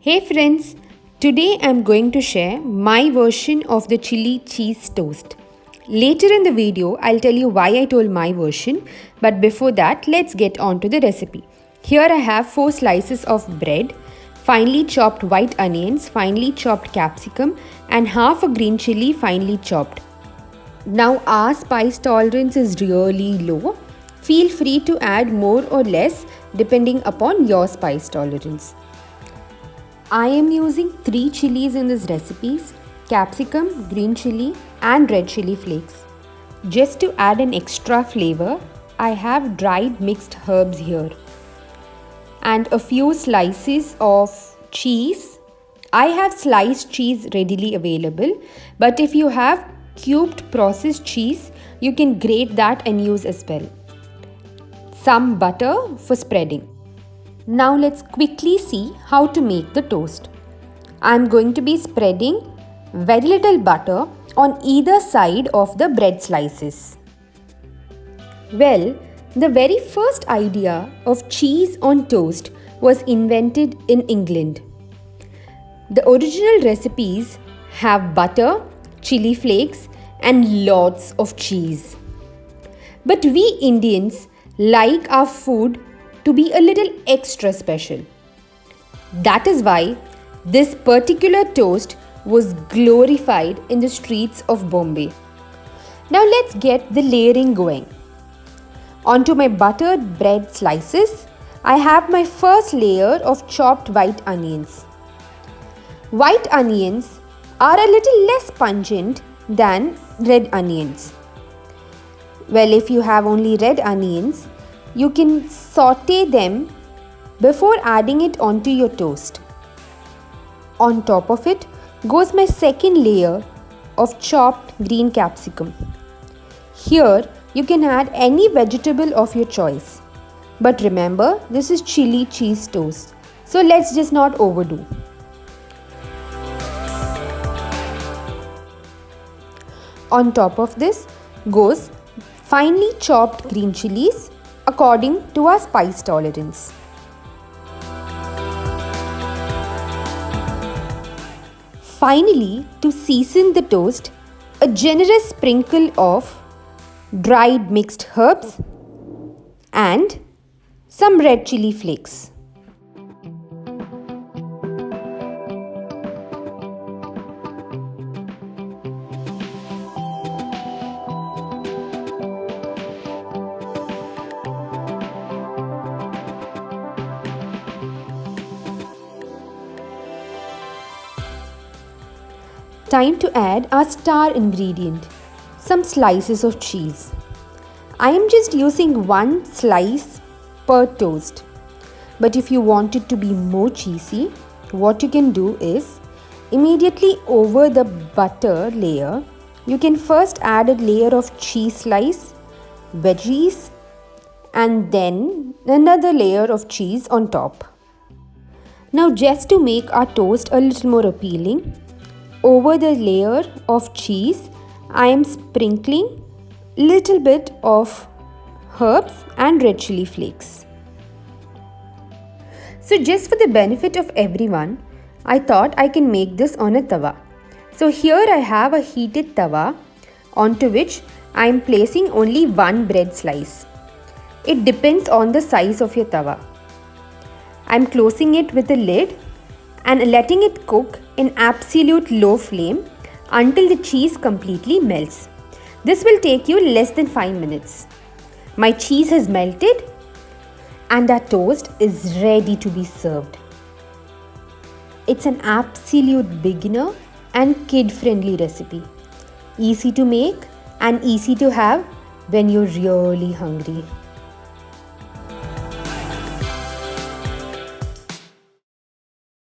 Hey friends, today I'm going to share my version of the chili cheese toast. Later in the video, I'll tell you why I told my version, but before that, let's get on to the recipe. Here I have 4 slices of bread, finely chopped white onions, finely chopped capsicum, and half a green chili finely chopped. Now our spice tolerance is really low. Feel free to add more or less depending upon your spice tolerance. I am using 3 chilies in this recipe: capsicum, green chili and red chili flakes. Just to add an extra flavor, I have dried mixed herbs here. And a few slices of cheese. I have sliced cheese readily available, but if you have cubed processed cheese, you can grate that and use as well. Some butter for spreading. Now let's quickly see how to make the toast. I am going to be spreading very little butter on either side of the bread slices. Well, the very first idea of cheese on toast was invented in England. The original recipes have butter, chili flakes, and lots of cheese. But we Indians like our food to be a little extra special. That is why this particular toast was glorified in the streets of Bombay. Now let's get the layering going. Onto my buttered bread slices, I have my first layer of chopped white onions. White onions are a little less pungent than red onions. Well, if you have only red onions, you can saute them before adding it onto your toast. On top of it goes my second layer of chopped green capsicum. Here you can add any vegetable of your choice. But remember, this is chili cheese toast, so let's just not overdo. On top of this goes finely chopped green chilies according to our spice tolerance. Finally, to season the toast, a generous sprinkle of dried mixed herbs and some red chili flakes. Time to add our star ingredient, some slices of cheese. I am just using 1 slice per toast. But if you want it to be more cheesy, what you can do is immediately over the butter layer, you can first add a layer of cheese slice, veggies, and then another layer of cheese on top. Now just to make our toast a little more appealing, over the layer of cheese, I am sprinkling little bit of herbs and red chili flakes. So just for the benefit of everyone, I thought I can make this on a tawa. So here I have a heated tawa onto which I am placing only 1 bread slice. It depends on the size of your tawa. I am closing it with a lid and letting it cook in absolute low flame until the cheese completely melts. This will take you less than 5 minutes. My cheese has melted and our toast is ready to be served. It's an absolute beginner and kid-friendly recipe. Easy to make and easy to have when you're really hungry.